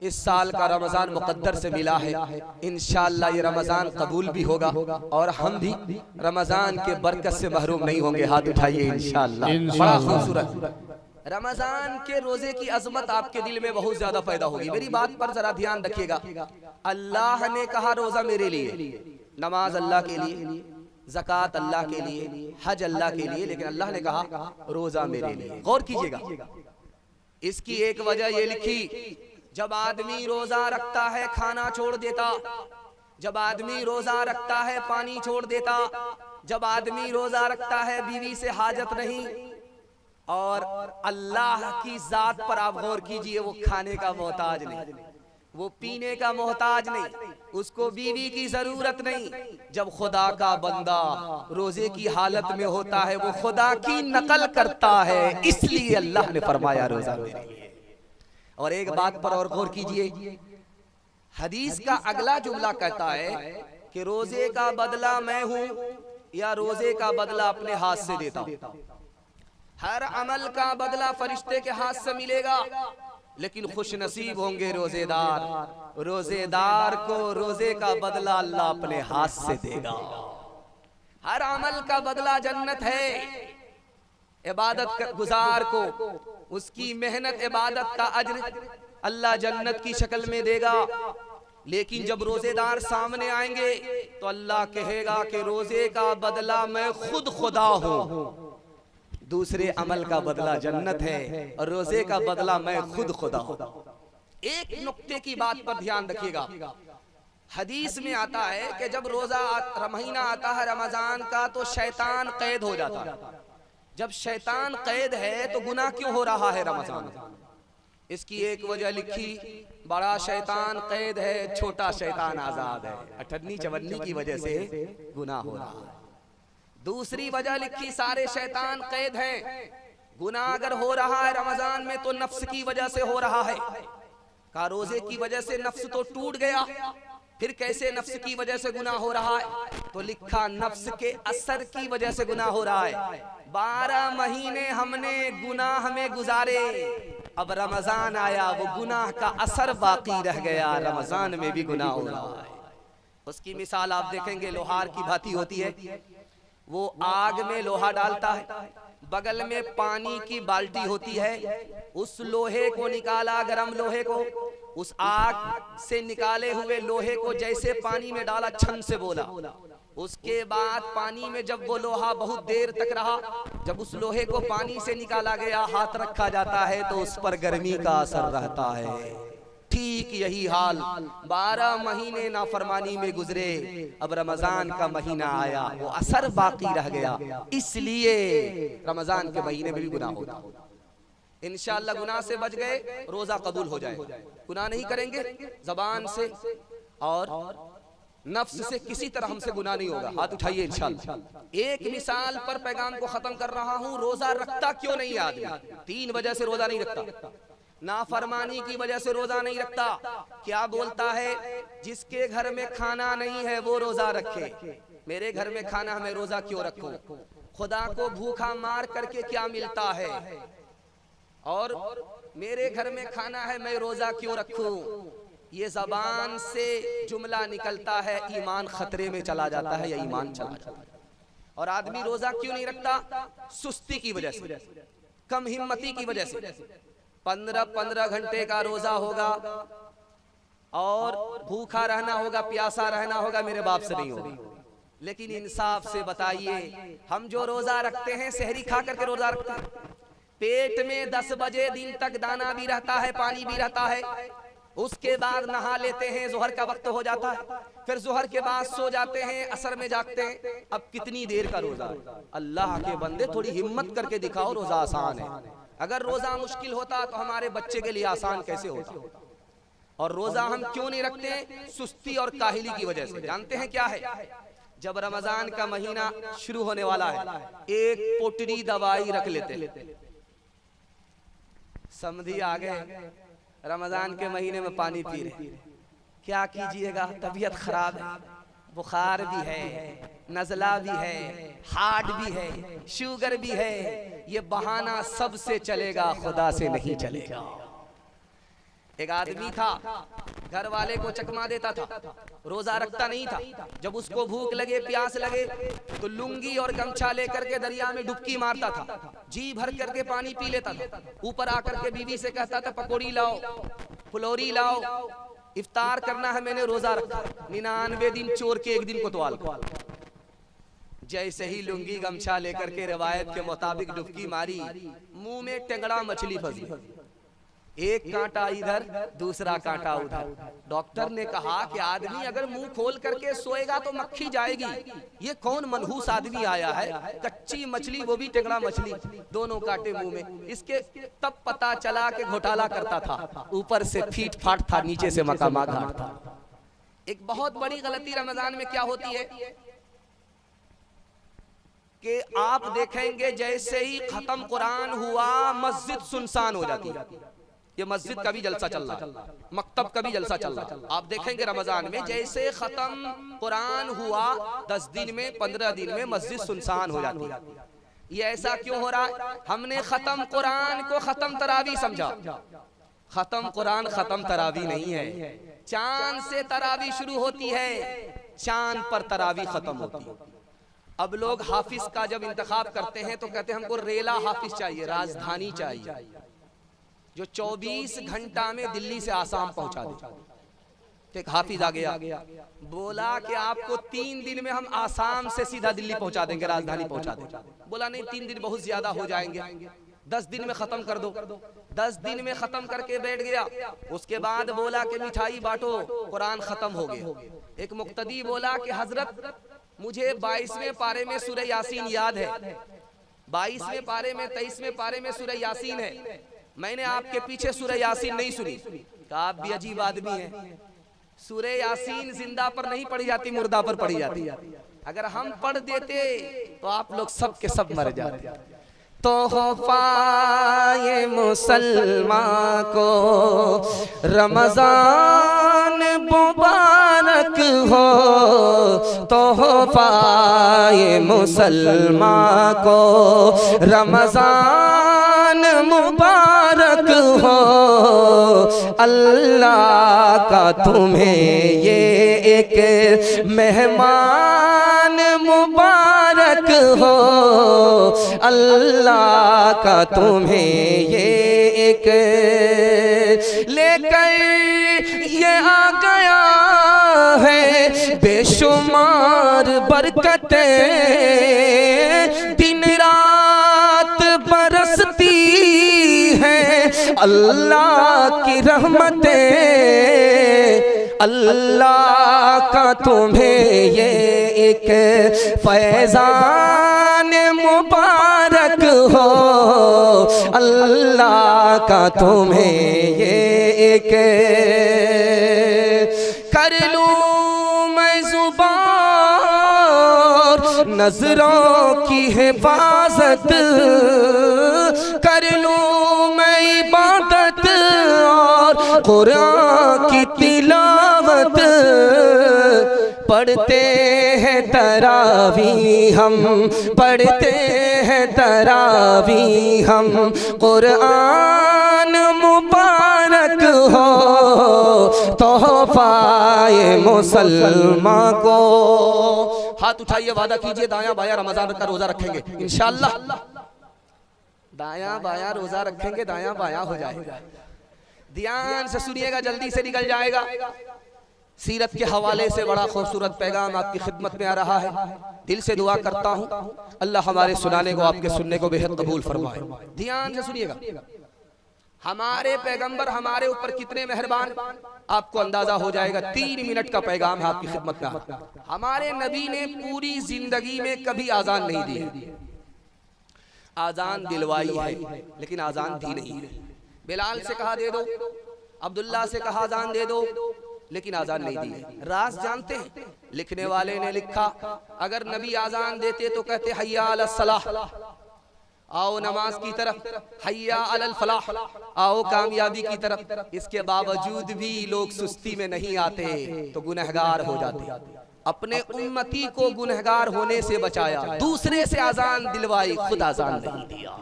इस साल का रमजान मुकद्दर से मिला है। इंशाअल्लाह ये रमजान कबूल भी होगा और हम भी रमजान के बरकत से महरूम नहीं होंगे। हाथ उठाइए इंशाअल्लाह। बड़ा खूबसूरत रमजान के रोजे की अजमत आपके दिल में बहुत ज्यादा पैदा होगी। मेरी बात पर जरा ध्यान रखिएगा। अल्लाह ने कहा रोजा मेरे लिए, नमाज अल्लाह के लिए, ज़कात अल्लाह के लिए, हज अल्लाह के लिए, लेकिन अल्लाह ने कहा रोजा मेरे लिए। गौर कीजिएगा। इसकी एक वजह ये लिखी, जब आदमी रोजा रखता है खाना छोड़ देता, जब आदमी रोजा रखता है पानी छोड़ देता, जब आदमी रोजा रखता है बीवी से हाजत नहीं, और अल्लाह की जात पर आप गौर कीजिए, वो खाने का मोहताज नहीं, वो पीने का मोहताज नहीं, उसको बीवी की जरूरत नहीं। जब खुदा का बंदा रोजे की हालत में होता है वो खुदा की नकल करता है, इसलिए अल्लाह ने फरमाया रोजा मेरे लिए। और एक बात पर और गौर कीजिए, हदीस का अगला जुमला कहता है कि रोजे का बदला मैं हूं या रोजे का बदला अपने हाथ से देता हूं। हर अमल का बदला फरिश्ते के हाथ से मिलेगा, लेकिन खुश नसीब होंगे रोजेदार। रोजेदार को रोजे का बदला अल्लाह अपने हाथ से देगा। हर अमल का बदला जन्नत है। इबादत गुजार को उसकी मेहनत इबादत का अज्र अल्लाह जन्नत की शक्ल में देगा, लेकिन जब रोजेदार सामने आएंगे तो अल्लाह कहेगा कि रोजे का बदला मैं खुद खुदा हूं। दूसरे अमल का बदला जन्नत है और रोजे का बदला मैं खुद खुदा हूं। एक नुक्ते की बात पर ध्यान रखिएगा। हदीस में आता है कि जब रोजा महीना आता है रमजान का तो शैतान कैद हो जाता है। जब शैतान कैद है तो गुनाह क्यों हो रहा है रमजान? इसकी एक वजह लिखी, बड़ा शैतान कैद है, छोटा शैतान आजाद है। अठन्नी चवन्नी की वजह से गुनाह हो रहा है। दूसरी वजह लिखी, सारे शैतान कैद हैं। गुनाह अगर हो रहा है रमजान में तो नफ्स की वजह से हो रहा है। का रोजे की वजह से नफ्स तो टूट गया, फिर कैसे नफ्स की वजह से गुनाह हो रहा है? तो लिखा नफ्स के असर की वजह से गुनाह हो रहा है। 12 महीने हमने गुनाह में गुजारे, अब रमजान आया वो गुनाह का असर बाकी रह गया, रमजान में भी गुनाह हो रहा है। उसकी मिसाल आप देखेंगे लोहार की भांति होती है। वो आग में लोहा डालता है, बगल में पानी की बाल्टी होती है, उस लोहे को निकाला, गरम लोहे को, उस आग से निकाले हुए लोहे को जैसे पानी में डाला, छन से बोला। उसके बाद पानी में जब वो लोहा बहुत देर तक रहा, जब उस लोहे को पानी से निकाला गया, हाथ रखा जाता है तो उस पर गर्मी का असर रहता है। ठीक यही हाल 12 महीने नाफरमानी में गुजरे, अब रमजान का महीना आया, वो असर बाकी रह गया, इसलिए रमजान के महीने में भी गुनाह होता। इंशाअल्लाह गुनाह से बच गए, रोजा कबूल हो जाए। गुनाह नहीं करेंगे, जबान से और नफ्स से किसी तरह हमसे गुनाह नहीं होगा। हाथ उठाइए इंशाअल्लाह। एक मिसाल पर पैगाम को खत्म कर रहा हूँ। रोजा रखता क्यों नहीं आदमी? 3 वजह से रोजा नहीं रखता। नाफरमानी की वजह से रोजा नहीं रखता। क्या बोलता है? जिसके घर में खाना नहीं है वो रोजा रखे। मेरे घर में खाना है, मैं रोजा क्यों रखूं? खुदा को भूखा मार करके क्या मिलता है? और मेरे घर में खाना है, मैं रोजा क्यों रखूं? ये जबान से जुमला निकलता है, ईमान खतरे में चला जाता है या ईमान चला जाता है। और आदमी रोजा क्यों नहीं रखता? सुस्ती की वजह से, कम हिम्मती की वजह से। 15-15 घंटे का रोजा होगा और भूखा रहना होगा, प्यासा रहना होगा, मेरे बाप से नहीं होगा। लेकिन इंसाफ से बताइए, हम जो रोजा रखते हैं सहरी खा करके रोजा रखते हैं, पेट में 10 बजे दिन तक दाना भी रहता है, पानी भी रहता है, उसके बाद नहा लेते हैं, जोहर का वक्त हो जाता है, फिर जोहर के बाद सो जाते हैं, असर में जागते हैं। अब कितनी देर का रोजा? अल्लाह के बंदे थोड़ी हिम्मत करके दिखाओ, रोजा आसान है। अगर रोजा मुश्किल होता तो हमारे बच्चे के लिए आसान कैसे होता? और रोजा हम क्यों नहीं रखते? सुस्ती और काहिली की वजह से। जानते हैं क्या है? जब रमजान का महीना शुरू होने वाला है, एक पोटली दवाई रख लेते। समझी आ गए रमजान के महीने में पानी पी रहे, क्या कीजिएगा? तबीयत खराब है, बुखार भी है, नज़ला भी है, हार्ट भी है, शुगर भी है, ये बहाना सबसे चलेगा, खुदा से नहीं चलेगा। एक आदमी था, घर वाले को चकमा देता था, रोजा रखता नहीं था। जब उसको भूख लगे, प्यास लगे तो लुंगी और गमछा लेकर के दरिया में डुबकी मारता था, जी भर करके पानी पी लेता था। ऊपर आकर के बीवी से कहता था पकौड़ी लाओ, फुलौरी लाओ, इफ्तार करना है, मैंने रोजा रखा। 99 दिन चोर के एक दिन कोतवाल। जैसे ही लुंगी गमछा लेकर के रिवायत के मुताबिक डुबकी मारी, मुंह में टेंगड़ा मछली फंसी, एक कांटा इधर दूसरा कांटा उधर। डॉक्टर ने कहा कि आदमी अगर मुंह खोल करके सोएगा तो मक्खी जाएगी, ये कौन मनहूस आदमी आया है, कच्ची मछली वो भी टेंगड़ा मछली, दोनों कांटे मुंह में। इसके तब पता चला कि घोटाला करता था, ऊपर से फीट फाट था, नीचे से मकामा घाट था। एक बहुत बड़ी गलती रमजान में क्या होती है कि आप देखेंगे जैसे ही खत्म कुरान हुआ मस्जिद सुनसान हो जाती है। ये मस्जिद का भी जलसा चल रहा है, मकतब का भी जलसा चल रहा है। आप देखेंगे रमजान में जैसे खत्म कुरान हुआ 10 दिन में 15 दिन में मस्जिद सुनसान हो जाती है। ये ऐसा क्यों हो रहा है? हमने खत्म कुरान को खत्म तरावी समझा। खत्म कुरान खत्म तरावी नहीं है। चांद से तरावी शुरू होती है, चांद पर तरावी खत्म होती है। अब लोग हाफिज का जब इंतखाब करते हैं तो कहते हैं हमको रेला हाफिज चाहिए, राजधानी चाहिए, जो 24 घंटा में दिल्ली से आसाम पहुंचा दे। एक हाफिज आ गया, बोला कि आपको 3 दिन में हम आसाम से सीधा दिल्ली पहुंचा देंगे, राजधानी पहुंचा देंगे। बोला नहीं, 3 दिन बहुत ज्यादा हो जाएंगे, 10 दिन में खत्म कर दो। 10 दिन में खत्म करके बैठ गया। उसके बाद बोला कि मिठाई बांटो, कुरान खत्म हो गया। एक मुक्तदी बोला कि हजरत मुझे 22वें पारे में सूरह यासीन याद है, 22वें पारे में 23वें पारे में सूरह यासीन है, मैंने आपके पीछे सूरह यासीन नहीं सुनी। कहा आप भी अजीब आदमी हैं, सूरह यासीन जिंदा पर नहीं पढ़ी जाती, मुर्दा पर पढ़ी जाती। अगर हम पढ़ देते तो आप लोग सब के सब मर जाते। तोहफा मुसलमान को रमजान मुबारक हो, तोहफा मुसलमान को रमजान मुबारक हो। अल्लाह का तुम्हें ये एक मेहमान मुबारक हो, अल्लाह का तुम्हें ये एक लेकर ये आ गया है बेशुमार बरकतें, दिन रात बरसती हैं अल्लाह की रहमतें। अल्लाह का तुम्हें ये एक फैज़ान मुबारक हो, अल्लाह का तुम्हें ये एक कर लूं मैं ज़ुबान नजरों की हिफाजत, कर लूं मैं इबादत और कुरान की तिलावत। पढ़ते हैं तरावी हम, पढ़ते हैं तरावी हम, कुरान मुबारक हो तोहफाए मुसलमान को। हाथ उठाइए, वादा कीजिए दाया बाया रमजान का रोजा रखेंगे इंशाअल्लाह। दाया बाया रोजा रखेंगे, दाया बाया हो जाएगा। ध्यान से सुनिएगा, जल्दी से निकल जाएगा। सीरत के हवाले से बड़ा खूबसूरत पैगाम आपकी खिदमत में आ रहा है। दिल से दुआ करता हूँ अल्लाह हमारे सुनाने को, आपके सुनने को बेहद कबूल फरमाए। ध्यान से सुनिएगा, हमारे पैगंबर हमारे ऊपर कितने मेहरबान आपको अंदाजा हो जाएगा। 3 मिनट का पैगाम है आपकी खिदमत में। हमारे नबी ने पूरी जिंदगी में कभी आजान नहीं दी है। आजान दिलवाई है लेकिन आजान दी नहीं है। बिलाल से कहा दे दो, अब्दुल्ला से कहा आजान दे दो, लेकिन आजान नहीं दी है। राज जानते हैं, लिखने वाले ने लिखा अगर नबी आजान देते तो कहते हय्या अलल सलाह, आओ नमाज की तरफ, हय्या अलल फलाह, आओ कामयाबी की तरफ। इसके बावजूद भी लोग सुस्ती में नहीं आते तो गुनहगार हो जाते। अपने उम्मती को गुनहगार होने से बचाया, दूसरे से आजान दिलवाई, खुद आजान नहीं दिया।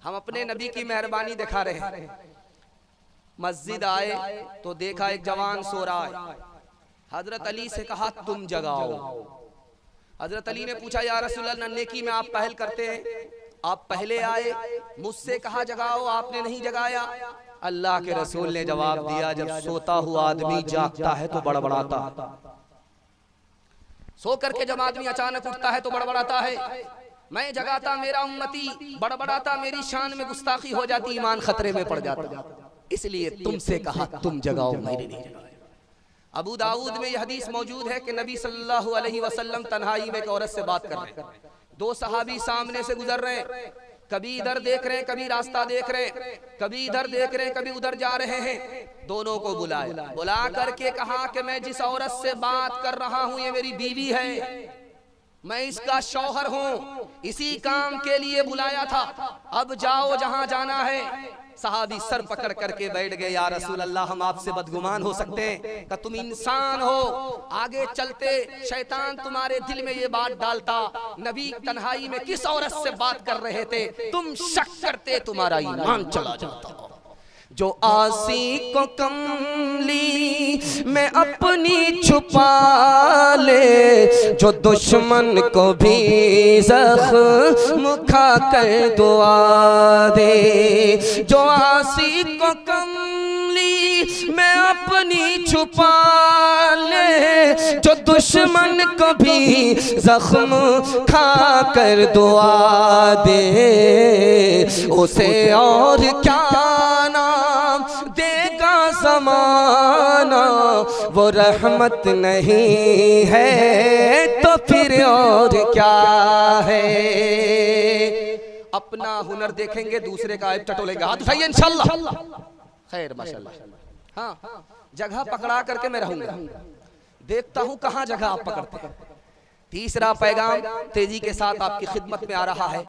हम अपने नबी की मेहरबानी दिखा रहे हैं। मस्जिद आए तो देखा एक जवान सो रहा है। हजरत अली से कहा तुम जगाओ। हजरत अली ने पूछा या रसूल अल्लाह, नेकी में आप पहल करते हैं, आप पहले आए, मुझसे कहा जगाओ, आपने नहीं जगाया। अल्लाह के रसूल ने जवाब दिया, जब सोता हुआ आदमी जागता है तो बड़बड़ाता, सो करके जब आदमी अचानक उठता है तो बड़बड़ाता है। मैं जगाता मेरा उम्मती बड़बड़ाता, मेरी शान में गुस्ताखी हो जाती, ईमान खतरे में पड़ जाता, इसलिए तुमसे कहा तुम जगाओ, मैंने नहीं जगाया। अबू दाऊद में यह हदीस मौजूद है कि नबी सल्लल्लाहु अलैहि वसल्लम तन्हाई में एक औरत से बात कर रहे हैं। दो सहाबी सामने से गुजर रहे हैं, कभी इधर देख रहे हैं, कभी रास्ता देख रहे हैं, कभी इधर देख रहे हैं, कभी उधर जा रहे हैं। दोनों को बुलाया, बुला करके कहा कि मैं जिस औरत से बात कर रहा हूं ये मेरी बीवी है, मैं इसका शौहर हूं, इसी काम के लिए बुलाया था, अब जाओ जहां जाना है। सहाबी सर पकड़ करके बैठ गए, या रसूल अल्लाह हम आपसे बदगुमान हो सकते हैं कि तुम इंसान हो, आगे चलते शैतान तुम्हारे दिल में ये बात डालता, नबी तन्हाई में किस औरत से बात कर रहे थे, तुम शक करते तुम्हारा ईमान चला जाता। जो आसी को कमली में अपनी छुपा ले, जो दुश्मन को भी जख्म खा कर दुआ दे। जो आसी को कमली में अपनी छुपा ले, जो दुश्मन को भी जख्म खा कर दुआ दे, उसे और क्या देगा ज़माना, वो रहमत नहीं है तो फिर और क्या है। अपना हुनर देखेंगे, दूसरे का ऐब टटोलेंगे। हाथ उठाइए इंशाअल्लाह। खैर माशाअल्लाह। हाँ, जगह पकड़ा करके मैं रहूंगा, देखता हूं कहां जगह आप पकड़ते हैं। तीसरा पैगाम तेजी के साथ आपकी खिदमत में आ रहा है।